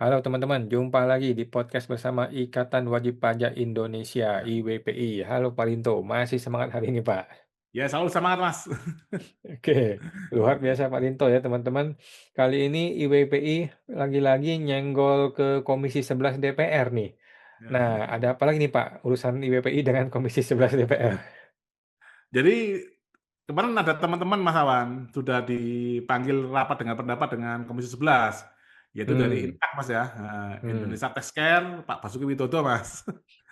Halo teman-teman, jumpa lagi di podcast bersama Ikatan Wajib Pajak Indonesia (IWPI). Halo Pak Linto, masih semangat hari ini Pak? Ya selalu semangat, Mas. Oke, luar biasa Pak Linto ya teman-teman. Kali ini IWPI lagi-lagi nyenggol ke Komisi 11 DPR nih. Ya. Nah, ada apa lagi nih Pak urusan IWPI dengan Komisi 11 DPR? Jadi kemarin ada teman-teman Mas Awan, sudah dipanggil rapat dengan pendapat dengan Komisi 11, yaitu dari Hmm, INTAK Mas ya, hmm, Indonesia Tax Care, Pak Basuki Widodo Mas.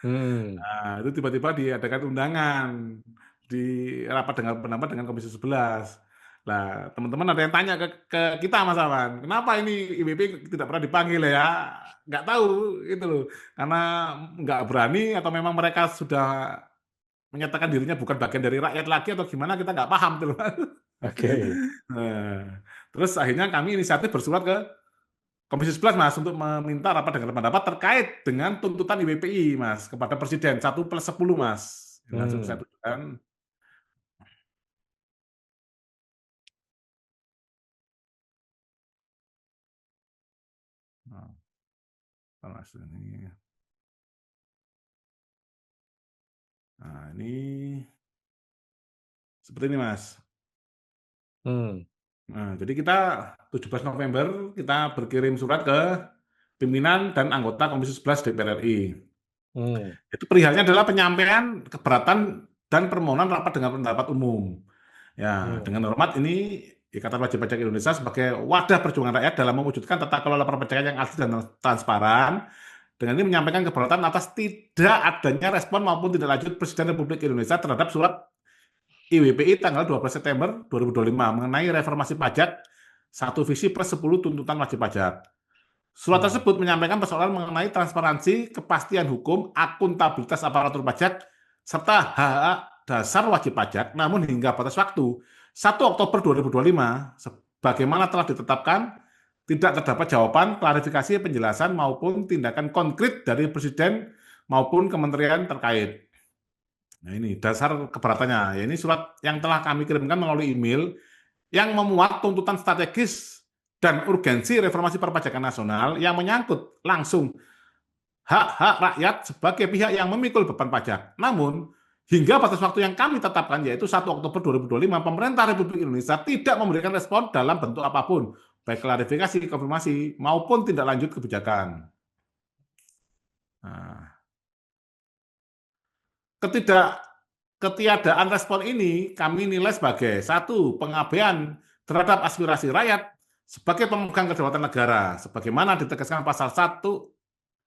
hmm. Itu tiba-tiba diadakan undangan di rapat dengan pendapat dengan Komisi 11. Nah, teman-teman ada yang tanya ke kita Mas Awan, "Kenapa ini IWP tidak pernah dipanggil ya?" Nggak tahu itu loh, karena nggak berani atau memang mereka sudah menyatakan dirinya bukan bagian dari rakyat lagi atau gimana kita nggak paham tuh, Mas. Oke, Nah, terus akhirnya kami inisiatif bersurat ke Komisi 11 Mas, untuk meminta rapat dengan pendapat terkait dengan tuntutan IWPI Mas, kepada Presiden 1+10 Mas, langsung saya hmm, tunjukkan. Nah, Mas ini. Nah, ini seperti ini Mas. hmm, Nah, jadi kita 17 November kita berkirim surat ke pimpinan dan anggota Komisi 11 DPR RI. hmm, Itu perihalnya adalah penyampaian keberatan dan permohonan rapat dengan pendapat umum. Ya, hmm, dengan hormat ini Ikatan Wajib Pajak Indonesia sebagai wadah perjuangan rakyat dalam mewujudkan tata kelola perpajakan yang adil dan transparan. Dengan ini menyampaikan keberatan atas tidak adanya respon maupun tidak lanjut Presiden Republik Indonesia terhadap surat IWPI tanggal 12 September 2025 mengenai reformasi pajak satu visi plus 10 tuntutan wajib pajak. Surat hmm. tersebut menyampaikan persoalan mengenai transparansi, kepastian hukum, akuntabilitas aparatur pajak, serta hak dasar wajib pajak, namun hingga batas waktu 1 Oktober 2025, sebagaimana telah ditetapkan, tidak terdapat jawaban, klarifikasi, penjelasan, maupun tindakan konkret dari Presiden maupun kementerian terkait. Nah ini dasar keberatannya, ya ini surat yang telah kami kirimkan melalui email yang memuat tuntutan strategis dan urgensi reformasi perpajakan nasional yang menyangkut langsung hak-hak rakyat sebagai pihak yang memikul beban pajak. Namun, hingga batas waktu yang kami tetapkan, yaitu 1 Oktober 2025, pemerintah Republik Indonesia tidak memberikan respon dalam bentuk apapun, baik klarifikasi, konfirmasi, maupun tindak lanjut kebijakan. Nah, ketidak ketiadaan respon ini kami nilai sebagai satu, pengabaian terhadap aspirasi rakyat sebagai pemegang kedaulatan negara, sebagaimana ditegaskan pasal 1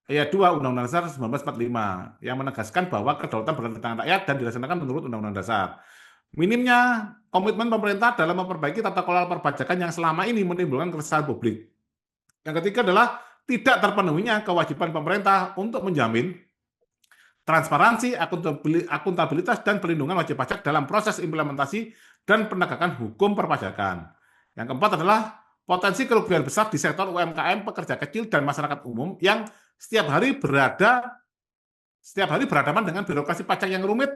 Ayat 2 Undang-Undang Dasar 1945 yang menegaskan bahwa kedaulatan berada di tangan rakyat dan dilaksanakan menurut Undang-Undang Dasar. Minimnya komitmen pemerintah dalam memperbaiki tata kelola perpajakan yang selama ini menimbulkan keresahan publik. Yang ketiga adalah tidak terpenuhinya kewajiban pemerintah untuk menjamin transparansi, akuntabilitas, dan pelindungan wajib pajak dalam proses implementasi dan penegakan hukum perpajakan. Yang keempat adalah potensi kerugian besar di sektor UMKM, pekerja kecil, dan masyarakat umum yang setiap hari berhadapan dengan birokrasi pajak yang rumit,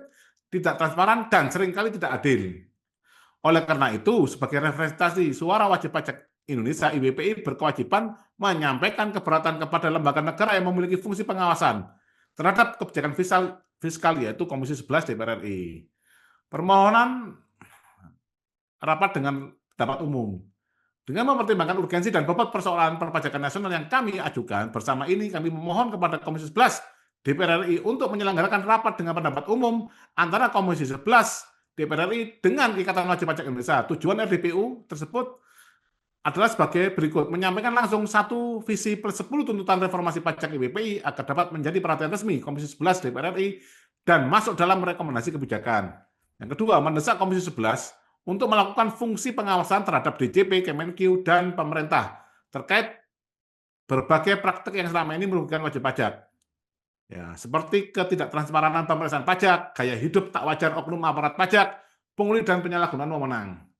tidak transparan, dan seringkali tidak adil. Oleh karena itu, sebagai representasi suara wajib pajak Indonesia, IWPI berkewajiban menyampaikan keberatan kepada lembaga negara yang memiliki fungsi pengawasan terhadap kebijakan fiskal yaitu Komisi 11 DPR RI. Permohonan rapat dengan pendapat umum. Dengan mempertimbangkan urgensi dan bobot persoalan perpajakan nasional yang kami ajukan, bersama ini kami memohon kepada Komisi 11 DPR RI untuk menyelenggarakan rapat dengan pendapat umum antara Komisi 11 DPR RI dengan Ikatan Wajib Pajak Indonesia. Tujuan RDPU tersebut adalah sebagai berikut, menyampaikan langsung satu visi plus 10 tuntutan reformasi pajak IWPI agar dapat menjadi perhatian resmi Komisi 11 DPR RI dan masuk dalam rekomendasi kebijakan. Yang kedua, mendesak Komisi 11 untuk melakukan fungsi pengawasan terhadap DJP, Kemenq, dan pemerintah terkait berbagai praktek yang selama ini merugikan wajib pajak. Ya, seperti ketidaktransparan pemeriksaan pajak, gaya hidup tak wajar oknum aparat pajak, pungli dan penyalahgunaan wewenang.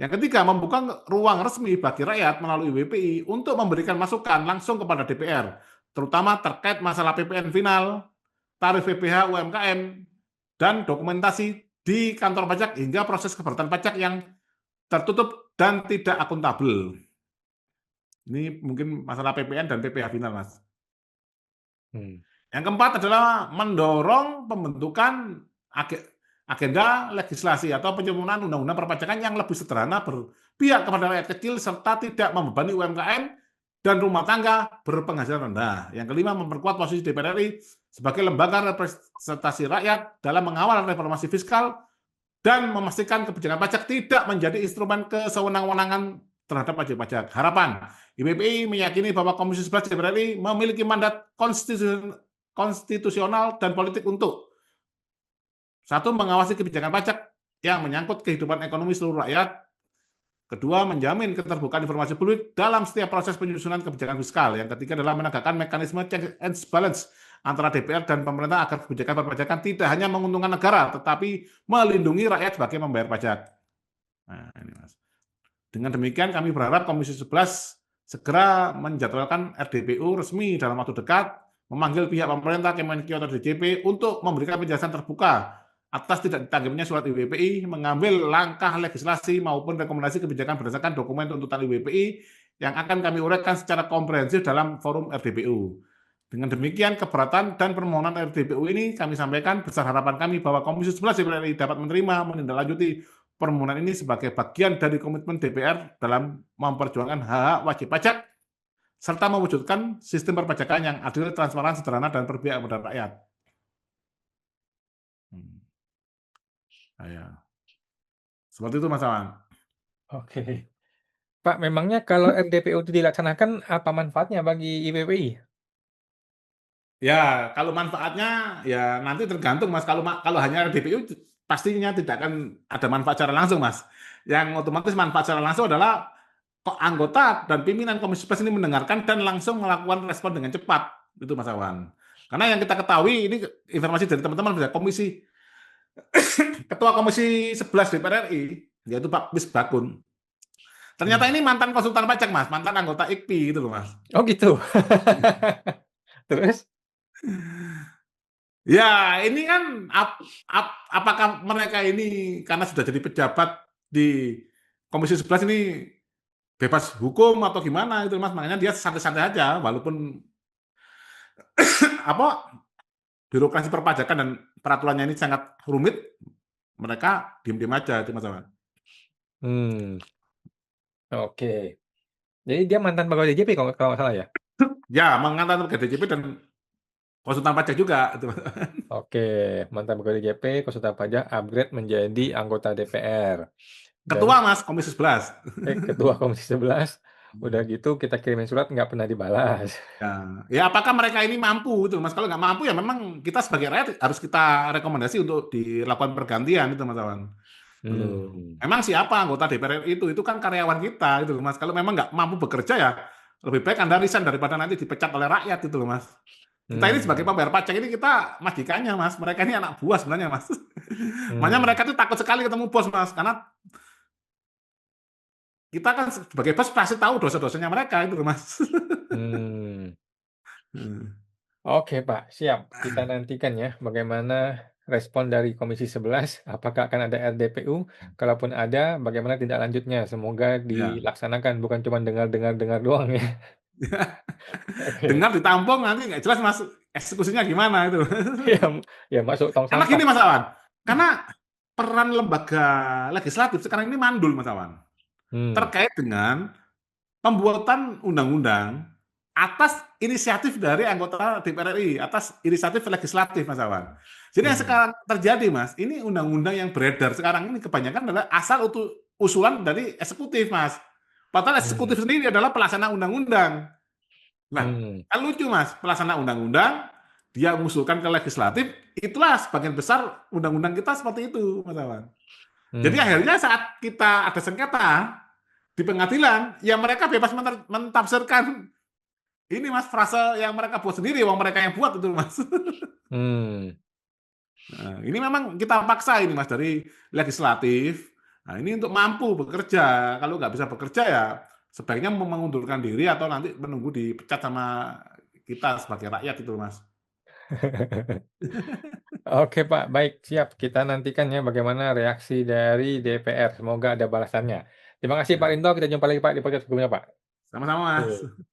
Yang ketiga, membuka ruang resmi bagi rakyat melalui WPI untuk memberikan masukan langsung kepada DPR, terutama terkait masalah PPN final, tarif PPh UMKM, dan dokumentasi di kantor pajak hingga proses keberatan pajak yang tertutup dan tidak akuntabel. Ini mungkin masalah PPN dan PPh final, Mas. Hmm. Yang keempat adalah mendorong pembentukan agenda legislasi atau penyempurnaan undang-undang perpajakan yang lebih sederhana, berpihak kepada rakyat kecil, serta tidak membebani UMKM dan rumah tangga berpenghasilan rendah. Yang kelima, memperkuat posisi DPR RI sebagai lembaga representasi rakyat dalam mengawal reformasi fiskal dan memastikan kebijakan pajak tidak menjadi instrumen kesewenang-wenangan terhadap wajib pajak. Harapan, IPPI meyakini bahwa Komisi 11 DPR RI memiliki mandat konstitusional dan politik untuk satu, mengawasi kebijakan pajak yang menyangkut kehidupan ekonomi seluruh rakyat. Kedua, menjamin keterbukaan informasi publik dalam setiap proses penyusunan kebijakan fiskal. Yang ketiga adalah menegakkan mekanisme check and balance antara DPR dan pemerintah agar kebijakan perpajakan tidak hanya menguntungkan negara, tetapi melindungi rakyat sebagai membayar pajak. Nah, ini Mas. Dengan demikian kami berharap Komisi 11 segera menjadwalkan RDPU resmi dalam waktu dekat, memanggil pihak pemerintah, Kemenkeu atau DJP untuk memberikan penjelasan terbuka atas tidak ditanggapinya surat IWPI, mengambil langkah legislasi maupun rekomendasi kebijakan berdasarkan dokumen tuntutan IWPI yang akan kami uraikan secara komprehensif dalam forum RDPU. Dengan demikian, keberatan dan permohonan RDPU ini kami sampaikan besar harapan kami bahwa Komisi 11 DPR RI dapat menerima menindaklanjuti permohonan ini sebagai bagian dari komitmen DPR dalam memperjuangkan hak wajib pajak serta mewujudkan sistem perpajakan yang adil, transparan, sederhana, dan berpihak kepada rakyat. Ya. Seperti itu, Mas Awan. Oke. Pak, memangnya kalau RDPU itu dilaksanakan, apa manfaatnya bagi IPPI? Ya, kalau manfaatnya ya nanti tergantung, Mas. Kalau hanya RDPU pastinya tidak akan ada manfaat secara langsung, Mas. Yang otomatis manfaat secara langsung adalah kok anggota dan pimpinan Komisi 11 ini mendengarkan dan langsung melakukan respon dengan cepat. Itu, Mas Awan. Karena yang kita ketahui ini informasi dari teman-teman Ketua Komisi 11 DPR RI, yaitu Pak Misbakun. Ternyata ini mantan konsultan pajak, Mas, mantan anggota IKPI gitu loh, Mas. Oh gitu. Terus? Ya, ini kan apakah mereka ini karena sudah jadi pejabat di Komisi 11 ini bebas hukum atau gimana itu, Mas? Makanya dia santai-santai aja walaupun apa birokrasi perpajakan dan peraturannya ini sangat rumit, mereka diem-diem aja itu, Mas. Oke. Jadi dia mantan pegawai DJP kalau nggak salah ya? Ya, mengantar ke DJP dan konsultan pajak juga itu, Mas. Oke, mantan pegawai DJP, konsultan pajak, upgrade menjadi anggota DPR. Dan Ketua, Mas, Komisi 11. ketua Komisi 11, udah gitu kita kirimin surat nggak pernah dibalas. Ya, apakah mereka ini mampu itu, Mas? Kalau nggak mampu ya memang kita sebagai rakyat harus kita rekomendasi untuk dilakukan pergantian itu, Mas Awan. Memang siapa anggota DPR itu kan karyawan kita itu, Mas. Kalau memang nggak mampu bekerja ya lebih baik Anda resign daripada nanti dipecat oleh rakyat itu loh, Mas. Kita ini sebagai pembayar pajak ini kita majikannya, Mas. Mereka ini anak buah sebenarnya, Mas. Makanya mereka itu takut sekali ketemu bos, Mas, karena kita kan sebagai bos pasti tahu dosa-dosanya mereka itu loh, Mas. Oke Pak, siap. Kita nantikan ya bagaimana respon dari Komisi 11, apakah akan ada RDPU, kalaupun ada, bagaimana tindak lanjutnya. Semoga Ya. dilaksanakan, bukan cuma dengar-dengar doang ya. Oke. Dengar ditampung nanti nggak jelas, Mas, eksekusinya gimana itu. Ya masuk tong Karena sampah. gini, Mas Awan, karena peran lembaga legislatif sekarang ini mandul, Mas Awan, terkait dengan pembuatan undang-undang atas inisiatif dari anggota DPR RI, atas inisiatif legislatif, Mas Awan. Jadi yang sekarang terjadi, Mas, ini undang-undang yang beredar sekarang ini kebanyakan adalah asal usulan dari eksekutif, Mas. Padahal eksekutif sendiri adalah pelaksana undang-undang. Nah, kan lucu, Mas, pelaksana undang-undang, dia mengusulkan ke legislatif, itulah sebagian besar undang-undang kita seperti itu, Mas Awan. Jadi akhirnya saat kita ada sengketa di pengadilan, ya mereka bebas mentafsirkan ini, Mas, frase yang mereka buat sendiri, uang mereka yang buat itu, Mas. Nah, ini memang kita paksa ini, Mas, dari legislatif. Nah, ini untuk mampu bekerja. Kalau nggak bisa bekerja ya sebaiknya mengundurkan diri atau nanti menunggu dipecat sama kita sebagai rakyat itu, Mas. Oke Pak, baik, siap. Kita nantikan ya bagaimana reaksi dari DPR. Semoga ada balasannya. Terima kasih Pak Ya. Rinto, kita jumpa lagi Pak di podcast berikutnya Pak. Sama-sama, Mas. Oke.